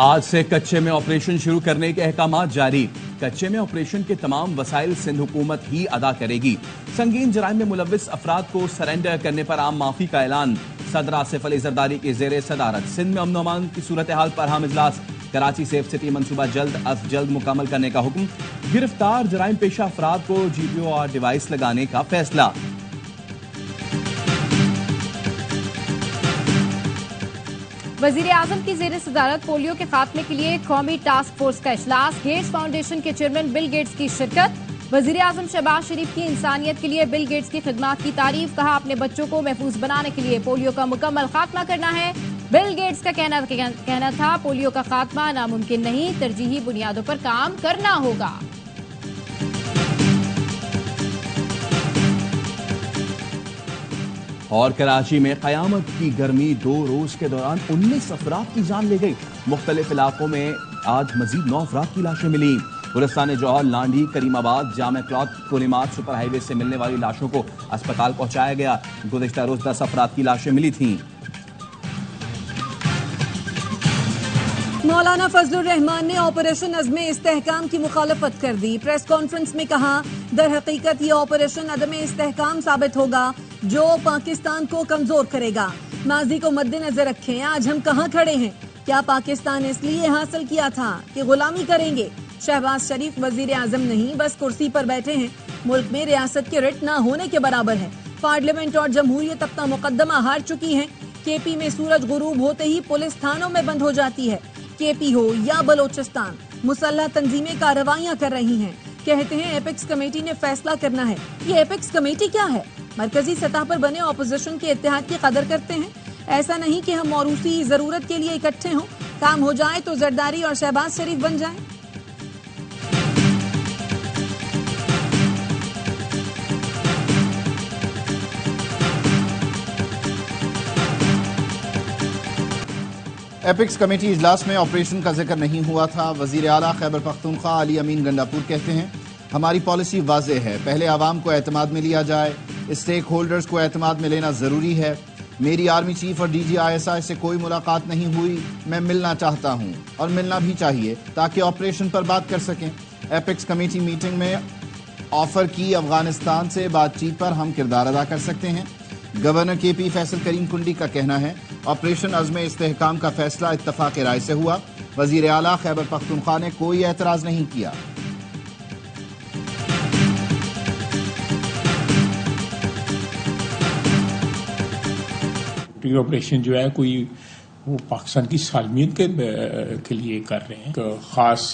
آج سے کچے میں آپریشن شروع کرنے کے احکامات جاری۔ کچے میں آپریشن کے تمام وسائل سندھ حکومت ہی ادا کرے گی۔ سنگین جرائم میں ملوث افراد کو سرنڈر کرنے پر عام معافی کا اعلان۔ صدر آصف علی زرداری کی زیر صدارت سندھ میں امن و امان کی صورتحال پر اہم اجلاس۔ کراچی سیف سٹی منصوبہ جلد از جلد مکمل کرنے کا حکم۔ گرفتار جرائم پیشہ افراد کو GPOR ڈیوائس لگانے کا فیصلہ۔ وزیر اعظم کی زیر صدارت پولیو کے خاتمے کے لیے قومی ٹاسک فورس کا اجلاس۔ گیٹس فاؤنڈیشن کے چیئرمین بل گیٹس کی شرکت۔ وزیر اعظم شہباز شریف کی انسانیت کے لیے بل گیٹس کی خدمات کی تعریف۔ کہا اپنے بچوں کو محفوظ بنانے کے لیے پولیو کا مکمل خاتمہ کرنا ہے۔ بل گیٹس کا کہنا تھا پولیو کا خاتمہ ناممکن نہیں، ترجیحی بنیادوں پر کام کرنا ہوگا۔ اور کراچی میں قیامت کی گرمی 2 روز کے دوران 19 افراد کی جان لے گئی۔ مختلف علاقوں میں آج مزید 9 افراد کی لاشیں ملیں۔ گلستان جوہر، لانڈھی، کریم آباد، جامع کلاتھ، کولمات سپر ہائی وے سے ملنے والی لاشوں کو اسپتال پہنچایا گیا۔ گزشتہ روز 10 افراد کی لاشیں ملی تھیں۔ مولانا فضل الرحمان نے آپریشن عزم استحکام کی مخالفت کر دی۔ پریس کانفرنس میں کہا در حقیقت یہ آپریشن عدم استحکام ثابت ہوگا جو پاکستان کو کمزور کرے گا۔ ماضی کو مد نظر رکھیں، آج ہم کہاں کھڑے ہیں؟ کیا پاکستان اس لیے حاصل کیا تھا کہ غلامی کریں گے؟ شہباز شریف وزیر اعظم نہیں، بس کرسی پر بیٹھے ہیں۔ ملک میں ریاست کے رٹ نہ ہونے کے برابر ہے۔ پارلیمنٹ اور جمہوریت اپنا مقدمہ ہار چکی ہیں۔ KP میں سورج غروب ہوتے ہی پولیس تھانوں میں بند ہو جاتی ہے۔ KP ہو یا بلوچستان، مسلح تنظیمیں کارروائیاں کر رہی ہیں۔ کہتے ہیں ایپیکس کمیٹی نے فیصلہ کرنا ہے۔ یہ ایپیکس کمیٹی کیا ہے؟ مرکزی سطح پر بنے اپوزیشن کے اتحاد کی قدر کرتے ہیں۔ ایسا نہیں کہ ہم موروثی ضرورت کے لیے اکٹھے ہوں، کام ہو جائے تو زرداری اور شہباز شریف بن جائیں۔ ایپیکس کمیٹی اجلاس میں آپریشن کا ذکر نہیں ہوا تھا۔ وزیر اعلیٰ خیبر پختونخوا علی امین گنڈاپور کہتے ہیں ہماری پالیسی واضح ہے، پہلے عوام کو اعتماد میں لیا جائے، اسٹیک ہولڈرز کو اعتماد میں لینا ضروری ہے۔ میری آرمی چیف اور DG ISI سے کوئی ملاقات نہیں ہوئی، میں ملنا چاہتا ہوں اور ملنا بھی چاہیے تاکہ آپریشن پر بات کر سکیں۔ ایپیکس کمیٹی میٹنگ میں آفر کی افغانستان سے بات چیت پر ہم کردار ادا کر سکتے ہیں۔ گورنر KP فیصل کریم کنڈی کا کہنا ہے آپریشن عزم استحکام کا فیصلہ اتفاق رائے سے ہوا۔ وزیر اعلیٰ خیبر پختونخوا نے کوئی اعتراض نہیں کیا۔ آپریشن جو ہے کوئی وہ پاکستان کی سالمیت کے لیے کر رہے ہیں، خاص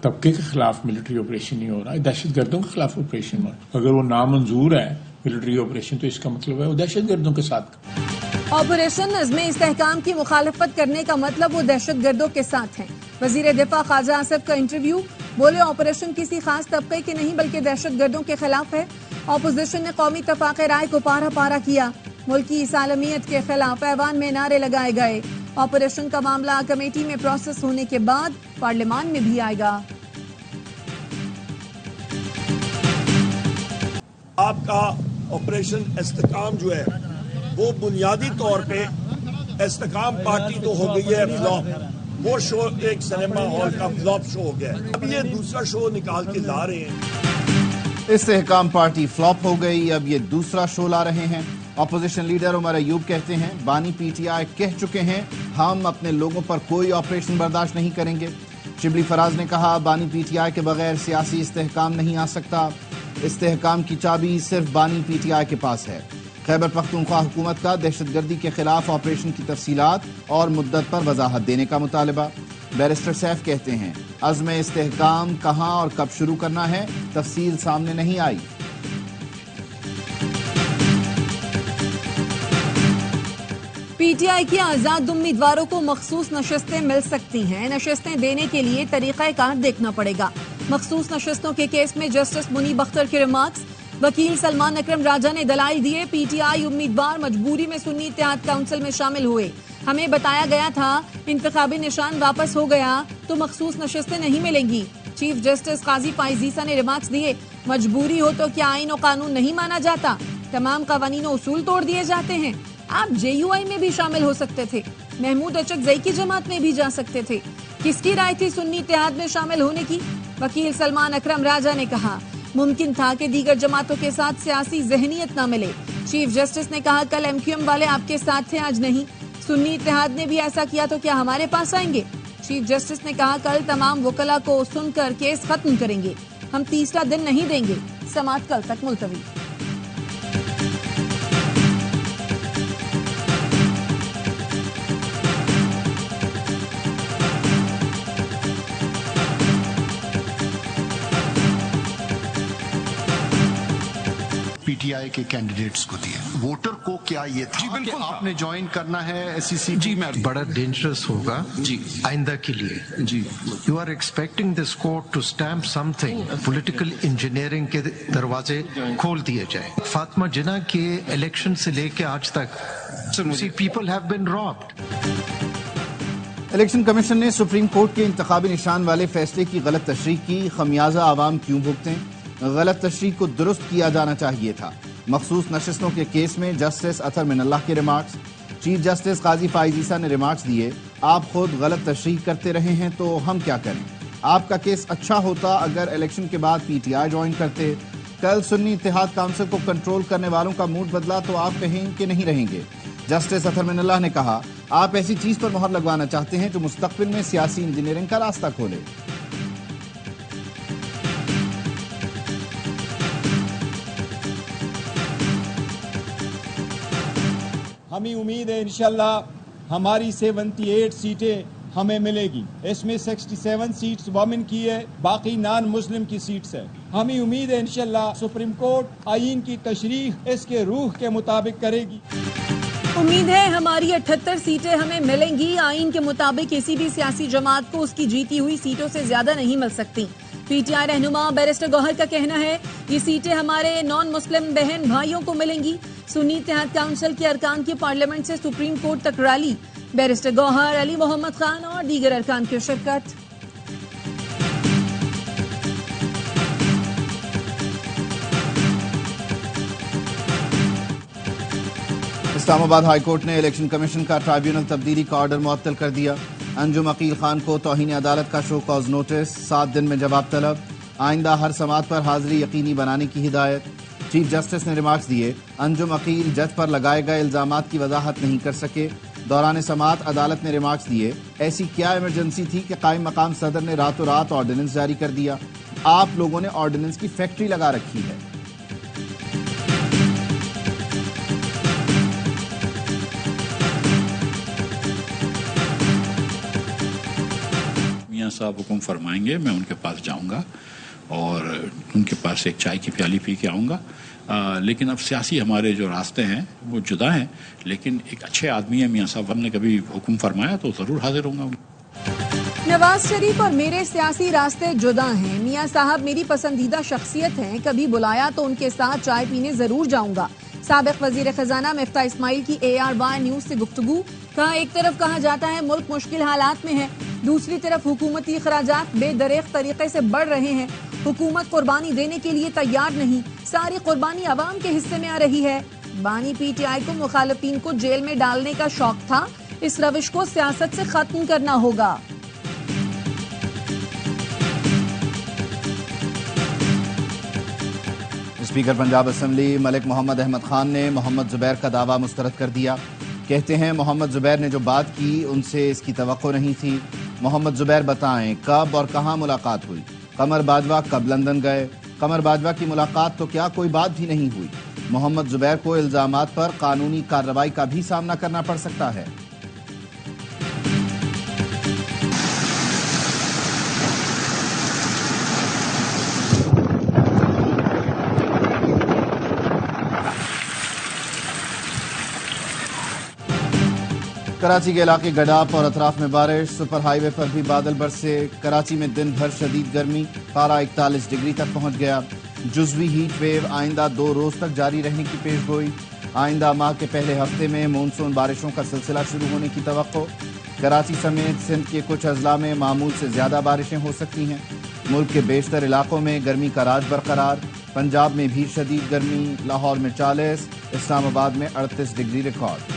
طبقے کے خلاف ملٹری آپریشن نہیں ہو رہا ہے، دہشت گردوں کے خلاف آپریشن ہو رہا ہے۔ اگر وہ نامنظور ہے ملٹری آپریشن تو اس کا مطلب ہے وہ دہشت گردوں کے ساتھ۔ آپریشن عزم استحکام کی مخالفت کرنے کا مطلب وہ دہشت گردوں کے ساتھ ہیں۔ وزیر دفاع خواجہ آصف کا انٹرویو، بولے آپریشن کسی خاص طبقے کے نہیں بلکہ دہشت گردوں کے خلاف ہے۔ اپوزیشن نے قومی اتفاق رائے کو پارا پارا کیا، ملکی سالمیت کے خلاف ایوان میں نعرے لگائے گئے۔ آپریشن کا معاملہ کمیٹی میں پروسیس ہونے کے بعد پارلیمان میں بھی آئے گا۔ آپ کا آپریشن استحکام جو ہے وہ بنیادی طور پہ استحکام پارٹی تو ہو گئی ہے فلاپ، وہ شو ایک سنیما ہال کا فلاپ شو ہو گیا ہے۔ اب یہ دوسرا شو نکال کے لا رہے ہیں۔ استحکام پارٹی فلاپ ہو گئی، اب یہ دوسرا شو لا رہے ہیں۔ اپوزیشن لیڈر عمر ایوب کہتے ہیں بانی PTI کہہ چکے ہیں ہم اپنے لوگوں پر کوئی آپریشن برداشت نہیں کریں گے۔ شبلی فراز نے کہا بانی PTI کے بغیر سیاسی استحکام نہیں آ سکتا، استحکام کی چابی صرف بانی PTI کے پاس ہے۔ خیبر پختونخوا حکومت کا دہشت گردی کے خلاف آپریشن کی تفصیلات اور مدت پر وضاحت دینے کا مطالبہ۔ بیرسٹر سیف کہتے ہیں عزم استحکام کہاں اور کب شروع کرنا ہے تفصیل سامنے نہیں آئی۔ PTI کی آزاد امیدواروں کو مخصوص نشستیں مل سکتی ہیں۔ نشستیں دینے کے لیے طریقہ کار دیکھنا پڑے گا۔ مخصوص نشستوں کے کیس میں جسٹس منیب اختر کے ریمارکس، وکیل سلمان اکرم راجہ نے دلائل دیے۔ PTI امیدوار مجبوری میں سنی اتحاد کونسل میں شامل ہوئے، ہمیں بتایا گیا تھا انتخابی نشان واپس ہو گیا تو مخصوص نشستیں نہیں ملیں گی۔ چیف جسٹس قاضی فائز عیسیٰ نے ریمارکس دیے، مجبوری ہو تو کیا آئین و قانون نہیں مانا جاتا؟ تمام قوانین و اصول توڑ دیے جاتے ہیں؟ آپ JUI میں بھی شامل ہو سکتے تھے، محمود اچکزئی کی جماعت میں بھی جا سکتے تھے. کس کی رائے تھی سنی اتحاد میں شامل ہونے کی؟ وکیل سلمان اکرم راجہ نے کہا ممکن تھا کہ دیگر جماعتوں کے ساتھ سیاسی ذہنیت نہ ملے. چیف جسٹس نے کہا کل MQM والے آپ کے ساتھ تھے، آج نہیں. سنی اتحاد نے بھی ایسا کیا تو کیا ہمارے پاس آئیں گے؟ چیف جسٹس نے کہا کل تمام وکلاء کو سن کر کیس ختم کریں گے، ہم تیسرا دن نہیں دیں گے. سماعت کل تک ملتوی. PTI کے کینڈیڈیٹس کو دیے. ووٹر کو کیا یہ تھا کہ آپ نے جوائن کرنا ہے SEC؟ جی میں بڑا ڈینجرس ہوگا جی آئندہ کے لیے. جی you are expecting this court to stamp something. Political engineering کے دروازے کھول دیے جائیں. فاطمہ جناح کے الیکشن سے لے کے آج تک people have been robbed. Election commission نے سپریم کورٹ کے انتخابی نشان والے فیصلے کی غلط تشریح کی. خمیازہ عوام کیوں بھگتیں؟ غلط تشریح کو درست کیا جانا چاہیے تھا. مخصوص نشستوں کے کیس میں جسٹس اطہر من اللہ کے ریمارکس. چیف جسٹس قاضی فائز عیسیٰ نے ریمارکس دیے آپ خود غلط تشریح کرتے رہے ہیں تو ہم کیا کریں. آپ کا کیس اچھا ہوتا اگر الیکشن کے بعد PTI جوائن کرتے. کل سنی اتحاد کونسل کو کنٹرول کرنے والوں کا موڈ بدلا تو آپ کہیں کہ نہیں رہیں گے. جسٹس اطہر من اللہ نے کہا آپ ایسی چیز پر مہر لگوانا چاہتے ہیں جو مستقبل میں سیاسی انجینئرنگ کا راستہ کھولے. ہمیں امید ہے انشاءاللہ ہماری 78 سیٹیں ہمیں ملے گی. اس میں 67 سیٹس وومن کی ہے، باقی نان مسلم کی سیٹس ہے. ہمیں امید ہے انشاءاللہ سپریم کورٹ آئین کی تشریح اس کے روح کے مطابق کرے گی. امید ہے ہماری 78 سیٹیں ہمیں ملیں گی. آئین کے مطابق کسی بھی سیاسی جماعت کو اس کی جیتی ہوئی سیٹوں سے زیادہ نہیں مل سکتی. PTI رہنما بیرسٹر گوہر کا کہنا ہے یہ سیٹیں ہمارے نان مسلم بہن بھائیوں کو ملیں گی. سنی اتحاد کونسل کے ارکان کی پارلیمنٹ سے سپریم کورٹ تک ریلی. بیرسٹر گوہر، علی محمد خان اور دیگر ارکان کی شرکت. اسلام آباد ہائی کورٹ نے الیکشن کمیشن کا ٹرائیبیونل تبدیلی کا آرڈر معطل کر دیا. انجم عقیل خان کو توہین عدالت کا شو کاز نوٹس، 7 دن میں جواب طلب. آئندہ ہر سماعت پر حاضری یقینی بنانے کی ہدایت. چیف جسٹس نے ریمارکس دیے انجم عقیل جج پر لگائے گئے الزامات کی وضاحت نہیں کر سکے. دوران سماعت عدالت نے ریمارکس دیے ایسی کیا ایمرجنسی تھی کہ قائم مقام صدر نے راتوں رات آرڈیننس جاری کر دیا. آپ لوگوں نے آرڈیننس کی فیکٹری لگا رکھی ہے. میاں صاحب حکم فرمائیں گے میں ان کے پاس جاؤں گا اور ان کے پاس ایک چائے کی پیالی پی کے آؤں گا. لیکن اب سیاسی ہمارے جو راستے ہیں وہ جدا ہیں، لیکن ایک اچھے آدمی ہیں میاں صاحب، ہم نے کبھی حکم فرمایا تو ضرور حاضر ہوں گا. نواز شریف اور میرے سیاسی راستے جدا ہیں. میاں صاحب میری پسندیدہ شخصیت ہیں، کبھی بلایا تو ان کے ساتھ چائے پینے ضرور جاؤں گا. سابق وزیر خزانہ مفتاح اسماعیل کی ARY نیوز سے گفتگو. کہا ایک طرف کہا جاتا ہے ملک مشکل حالات میں ہے، دوسری طرف حکومتی اخراجات بے دریغ طریقے سے بڑھ رہے ہیں. حکومت قربانی دینے کے لیے تیار نہیں، ساری قربانی عوام کے حصے میں آ رہی ہے. بانی PTI کو مخالفین کو جیل میں ڈالنے کا شوق تھا، اس روش کو سیاست سے ختم کرنا ہوگا. اسپیکر پنجاب اسمبلی ملک محمد احمد خان نے محمد زبیر کا دعویٰ مسترد کر دیا. کہتے ہیں محمد زبیر نے جو بات کی ان سے اس کی توقع نہیں تھی. محمد زبیر بتائیں کب اور کہاں ملاقات ہوئی؟ قمر باجوہ کب لندن گئے؟ قمر باجوہ کی ملاقات تو کیا کوئی بات بھی نہیں ہوئی؟ محمد زبیر کو الزامات پر قانونی کارروائی کا بھی سامنا کرنا پڑ سکتا ہے. کراچی کے علاقے گڈاپ اور اطراف میں بارش. سپر ہائی وے پر بھی بادل برسے. کراچی میں دن بھر شدید گرمی، پارہ 41 ڈگری تک پہنچ گیا. جزوی ہیٹ ویو آئندہ 2 روز تک جاری رہنے کی پیش گوئی. آئندہ ماہ کے پہلے ہفتے میں مونسون بارشوں کا سلسلہ شروع ہونے کی توقع. کراچی سمیت سندھ کے کچھ اضلاع میں معمول سے زیادہ بارشیں ہو سکتی ہیں. ملک کے بیشتر علاقوں میں گرمی کا راج برقرار. پنجاب میں بھی شدید گرمی، لاہور میں 40، اسلام آباد میں 38 ڈگری ریکارڈ.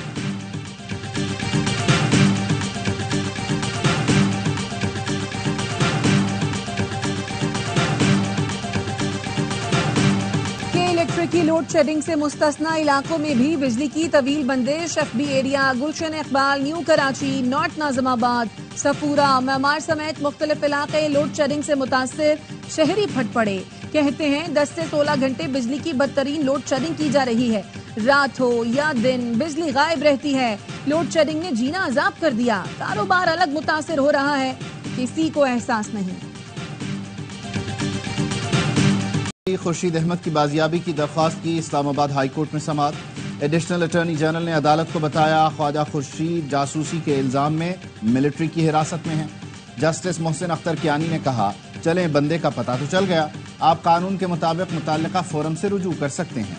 مشرقی لوڈ شیڈنگ سے مستثنا علاقوں میں بھی بجلی کی طویل بندش. F B area, Gulshan Iqbal, new Karachi, north ناظم آباد، صفورہ، معمار سمیت مختلف علاقے لوڈ شیڈنگ سے متاثر. شہری پھٹ پڑے، کہتے ہیں 10 سے 16 گھنٹے بجلی کی بدترین لوڈ شیڈنگ کی جا رہی ہے. رات ہو یا دن بجلی غائب رہتی ہے. لوڈ شیڈنگ نے جینا عذاب کر دیا. کاروبار الگ متاثر ہو رہا ہے، کسی کو احساس نہیں. خورشید احمد کی بازیابی کی درخواست کی اسلام آباد ہائی کورٹ میں سماعت. ایڈیشنل اٹارنی جنرل نے عدالت کو بتایا خواجہ خورشید جاسوسی کے الزام میں ملٹری کی حراست میں ہیں. جسٹس محسن اختر کیانی نے کہا چلیں بندے کا پتہ تو چل گیا، آپ قانون کے مطابق متعلقہ فورم سے رجوع کر سکتے ہیں.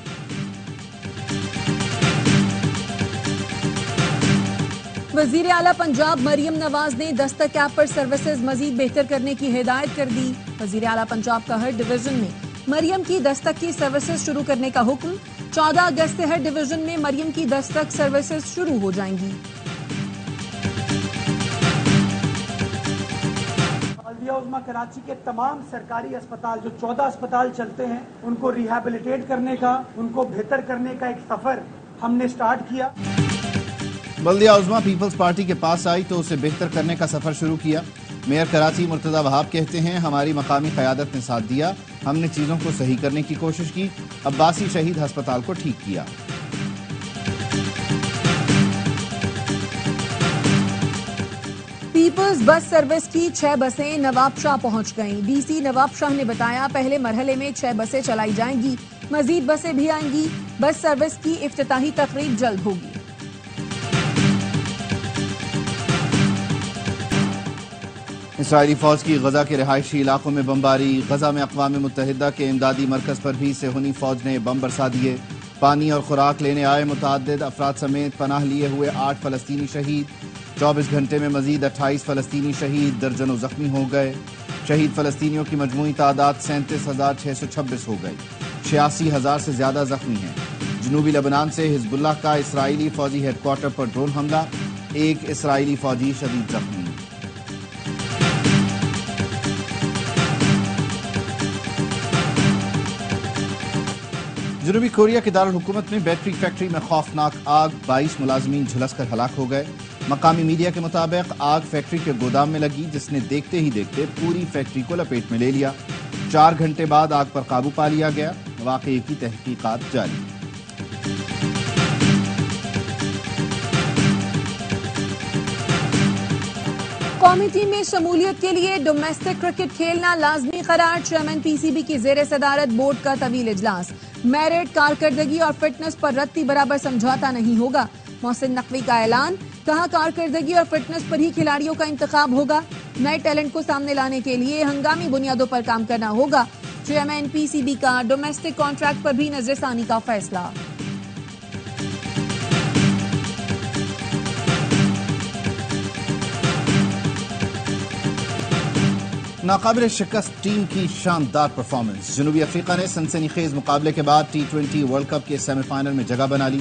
وزیر اعلیٰ پنجاب مریم نواز نے دستک ایپ پر سروسز مزید بہتر کرنے کی ہدایت کر دی. وزیر اعلیٰ پنجاب کا ہر ڈویژن میں مریم کی دستک کی سروسز شروع کرنے کا حکم. 14 اگست سے ہر ڈویژن میں مریم کی دستک سروسز شروع ہو جائیں گی. بلدیہ عظمیٰ کراچی کے تمام سرکاری اسپتال جو 14 اسپتال چلتے ہیں ان کو ریہیبلیٹیٹ کرنے کا، ان کو بہتر کرنے کا ایک سفر ہم نے سٹارٹ کیا. بلدیہ عظمیٰ پیپلز پارٹی کے پاس آئی تو اسے بہتر کرنے کا سفر شروع کیا. میئر کراچی مرتضی وہاب کہتے ہیں ہماری مقامی قیادت نے ساتھ دیا، ہم نے چیزوں کو صحیح کرنے کی کوشش کی، عباسی شہید ہسپتال کو ٹھیک کیا. پیپلز بس سروس کی 6 بسیں نواب شاہ پہنچ گئیں. ڈی سی نواب شاہ نے بتایا پہلے مرحلے میں 6 بسیں چلائی جائیں گی، مزید بسیں بھی آئیں گی. بس سروس کی افتتاحی تقریب جلد ہوگی. اسرائیلی فوج کی غزہ کے رہائشی علاقوں میں بمباری. غزہ میں اقوام متحدہ کے امدادی مرکز پر بھی صہیونی فوج نے بم برسا دیے. پانی اور خوراک لینے آئے متعدد افراد سمیت پناہ لیے ہوئے 8 فلسطینی شہید. 24 گھنٹے میں مزید 28 فلسطینی شہید، درجنوں زخمی ہو گئے. شہید فلسطینیوں کی مجموعی تعداد 37,626 ہو گئی. 86,000 سے زیادہ زخمی ہیں. جنوبی لبنان سے حزب اللہ کا اسرائیلی فوجی ہیڈ کوارٹر پر ڈرون حملہ، 1 اسرائیلی فوجی شدید زخمی. جنوبی کوریا کے دارالحکومت میں بیٹری فیکٹری میں خوفناک آگ، 22 ملازمین جھلس کر ہلاک ہو گئے. مقامی میڈیا کے مطابق آگ فیکٹری کے گودام میں لگی جس نے دیکھتے ہی دیکھتے پوری فیکٹری کو لپیٹ میں لے لیا. 4 گھنٹے بعد آگ پر قابو پا لیا گیا. واقعے کی تحقیقات جاری. قومی ٹیم میں شمولیت کے لیے ڈومیسٹک کرکٹ کھیلنا لازمی قرار. چیئرمین پی سی بی کی زیر صدارت بورڈ کا طویل اجلاس. میرٹ، کارکردگی اور فٹنس پر رتی برابر سمجھوتا نہیں ہوگا. محسن نقوی کا اعلان، کہا کارکردگی اور فٹنس پر ہی کھلاڑیوں کا انتخاب ہوگا. نئے ٹیلنٹ کو سامنے لانے کے لیے ہنگامی بنیادوں پر کام کرنا ہوگا. چیئرمین پی سی بی کا ڈومیسٹک کانٹریکٹ پر بھی نظر ثانی کا فیصلہ. ناقابل شکست ٹیم کی شاندار پرفارمنس. جنوبی افریقہ نے سنسنی خیز مقابلے کے بعد T20 ورلڈ کپ کے سیمی فائنل میں جگہ بنا لی.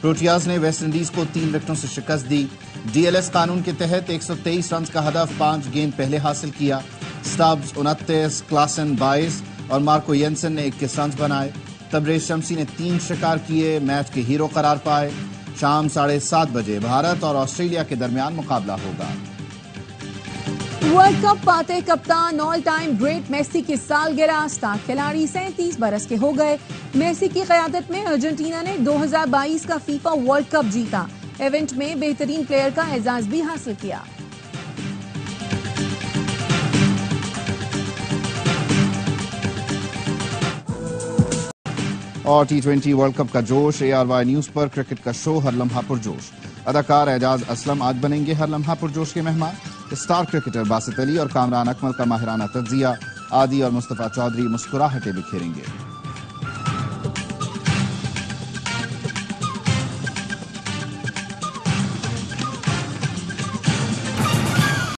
پروٹیاز نے ویسٹ انڈیز کو 3 وکٹوں سے شکست دی. ڈی ایل ایس قانون کے تحت 123 رنز کا ہدف 5 گیند پہلے حاصل کیا. سٹابز 29، کلاسن 22 اور مارکو ینسن نے 21 رنز بنائے. تبریز شمسی نے 3 شکار کیے، میچ کے ہیرو قرار پائے. شام 7:30 بجے بھارت اور آسٹریلیا کے درمیان مقابلہ ہوگا. ورلڈ کپ فاتح کپتان آل ٹائم گریٹ میسی کی سالگرہ. اسٹار کھلاڑی 37 برس کے ہو گئے. میسی کی قیادت میں ارجنٹینا نے 2022 کا فیفا ورلڈ کپ جیتا. ایونٹ میں بہترین پلیئر کا اعزاز بھی حاصل کیا. اور T20 ورلڈ کپ کا جوش. ARY نیوز پر کرکٹ کا شو ہر لمحہ پرجوش. اداکار اعجاز اسلم آج بنیں گے ہر لمحہ پرجوش کے مہمان. اسٹار کرکٹر باسط علی اور کامران اکمل کا ماہرانہ تجزیہ. عادی اور مصطفیٰ چودھری مسکراہٹیں بکھیریں گے.